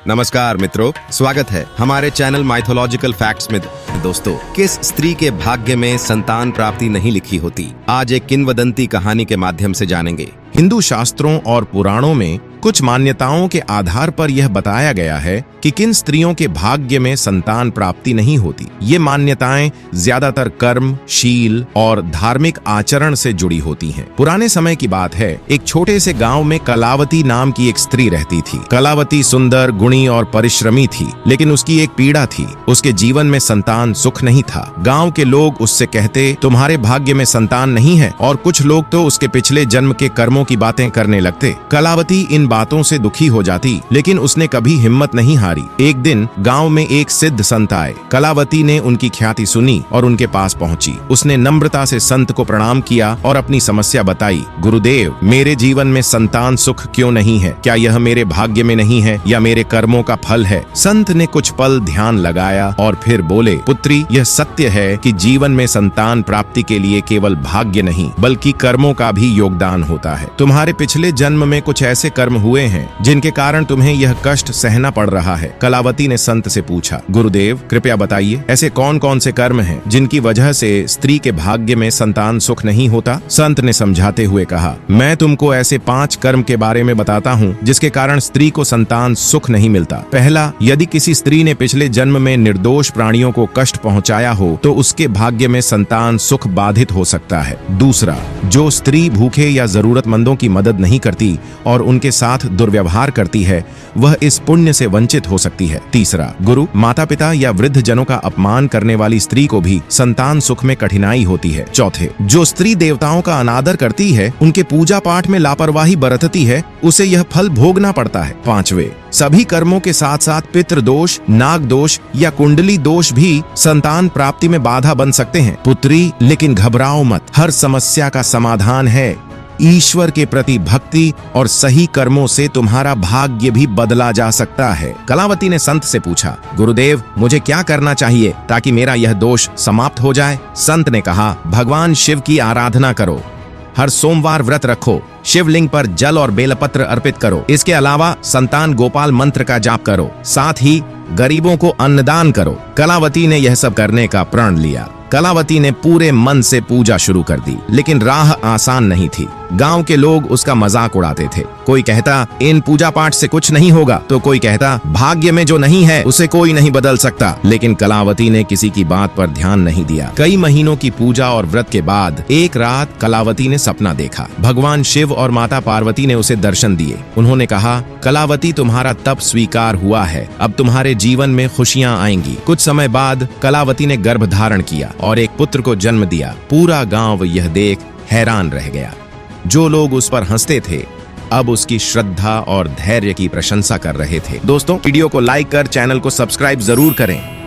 नमस्कार मित्रों, स्वागत है हमारे चैनल माइथोलॉजिकल फैक्ट्स में। दोस्तों, किस स्त्री के भाग्य में संतान प्राप्ति नहीं लिखी होती, आज एक किंवदंती कहानी के माध्यम से जानेंगे। हिंदू शास्त्रों और पुराणों में कुछ मान्यताओं के आधार पर यह बताया गया है कि किन स्त्रियों के भाग्य में संतान प्राप्ति नहीं होती। ये मान्यताएं ज्यादातर कर्म, शील और धार्मिक आचरण से जुड़ी होती हैं। पुराने समय की बात है, एक छोटे से गांव में कलावती नाम की एक स्त्री रहती थी। कलावती सुंदर, गुणी और परिश्रमी थी, लेकिन उसकी एक पीड़ा थी, उसके जीवन में संतान सुख नहीं था। गाँव के लोग उससे कहते, तुम्हारे भाग्य में संतान नहीं है, और कुछ लोग तो उसके पिछले जन्म के कर्मों की बातें करने लगते। कलावती इन बातों से दुखी हो जाती, लेकिन उसने कभी हिम्मत नहीं हारी। एक दिन गांव में एक सिद्ध संत आए। कलावती ने उनकी ख्याति सुनी और उनके पास पहुंची। उसने नम्रता से संत को प्रणाम किया और अपनी समस्या बताई। गुरुदेव, मेरे जीवन में संतान सुख क्यों नहीं है? क्या यह मेरे भाग्य में नहीं है या मेरे कर्मों का फल है? संत ने कुछ पल ध्यान लगाया और फिर बोले, पुत्री, यह सत्य है कि जीवन में संतान प्राप्ति के लिए केवल भाग्य नहीं बल्कि कर्मों का भी योगदान होता है। तुम्हारे पिछले जन्म में कुछ ऐसे कर्म हुए हैं जिनके कारण तुम्हें यह कष्ट सहना पड़ रहा है। कलावती ने संत से पूछा, गुरुदेव, कृपया बताइए, ऐसे कौन कौन से कर्म हैं जिनकी वजह से स्त्री के भाग्य में संतान सुख नहीं होता? संत ने समझाते हुए कहा, मैं तुमको ऐसे 5 कर्म के बारे में बताता हूँ जिसके कारण स्त्री को संतान सुख नहीं मिलता। पहला, यदि किसी स्त्री ने पिछले जन्म में निर्दोष प्राणियों को कष्ट पहुँचाया हो तो उसके भाग्य में संतान सुख बाधित हो सकता है। दूसरा, जो स्त्री भूखे या जरूरतमंदों की मदद नहीं करती और उनके साथ दुर्व्यवहार करती है, वह इस पुण्य से वंचित हो सकती है। तीसरा, गुरु, माता पिता या वृद्ध जनों का अपमान करने वाली स्त्री को भी संतान सुख में कठिनाई होती है। चौथे, जो स्त्री देवताओं का अनादर करती है, उनके पूजा पाठ में लापरवाही बरतती है, उसे यह फल भोगना पड़ता है। पांचवे, सभी कर्मों के साथ साथ पितृ दोष, नाग दोष या कुंडली दोष भी संतान प्राप्ति में बाधा बन सकते हैं। पुत्री, लेकिन घबराओ मत, हर समस्या का समाधान है। ईश्वर के प्रति भक्ति और सही कर्मों से तुम्हारा भाग्य भी बदला जा सकता है। कलावती ने संत से पूछा, गुरुदेव, मुझे क्या करना चाहिए ताकि मेरा यह दोष समाप्त हो जाए? संत ने कहा, भगवान शिव की आराधना करो, हर सोमवार व्रत रखो, शिवलिंग पर जल और बेलपत्र अर्पित करो। इसके अलावा संतान गोपाल मंत्र का जाप करो, साथ ही गरीबों को अन्नदान करो। कलावती ने यह सब करने का प्रण लिया। कलावती ने पूरे मन से पूजा शुरू कर दी, लेकिन राह आसान नहीं थी। गांव के लोग उसका मजाक उड़ाते थे। कोई कहता, इन पूजा पाठ से कुछ नहीं होगा, तो कोई कहता, भाग्य में जो नहीं है उसे कोई नहीं बदल सकता। लेकिन कलावती ने किसी की बात पर ध्यान नहीं दिया। कई महीनों की पूजा और व्रत के बाद एक रात कलावती ने सपना देखा। भगवान शिव और माता पार्वती ने उसे दर्शन दिए। उन्होंने कहा, कलावती, तुम्हारा तप स्वीकार हुआ है, अब तुम्हारे जीवन में खुशियां आएंगी। कुछ समय बाद कलावती ने गर्भ धारण किया और एक पुत्र को जन्म दिया। पूरा गांव यह देख हैरान रह गया। जो लोग उस पर हंसते थे, अब उसकी श्रद्धा और धैर्य की प्रशंसा कर रहे थे। दोस्तों, वीडियो को लाइक कर चैनल को सब्सक्राइब जरूर करें।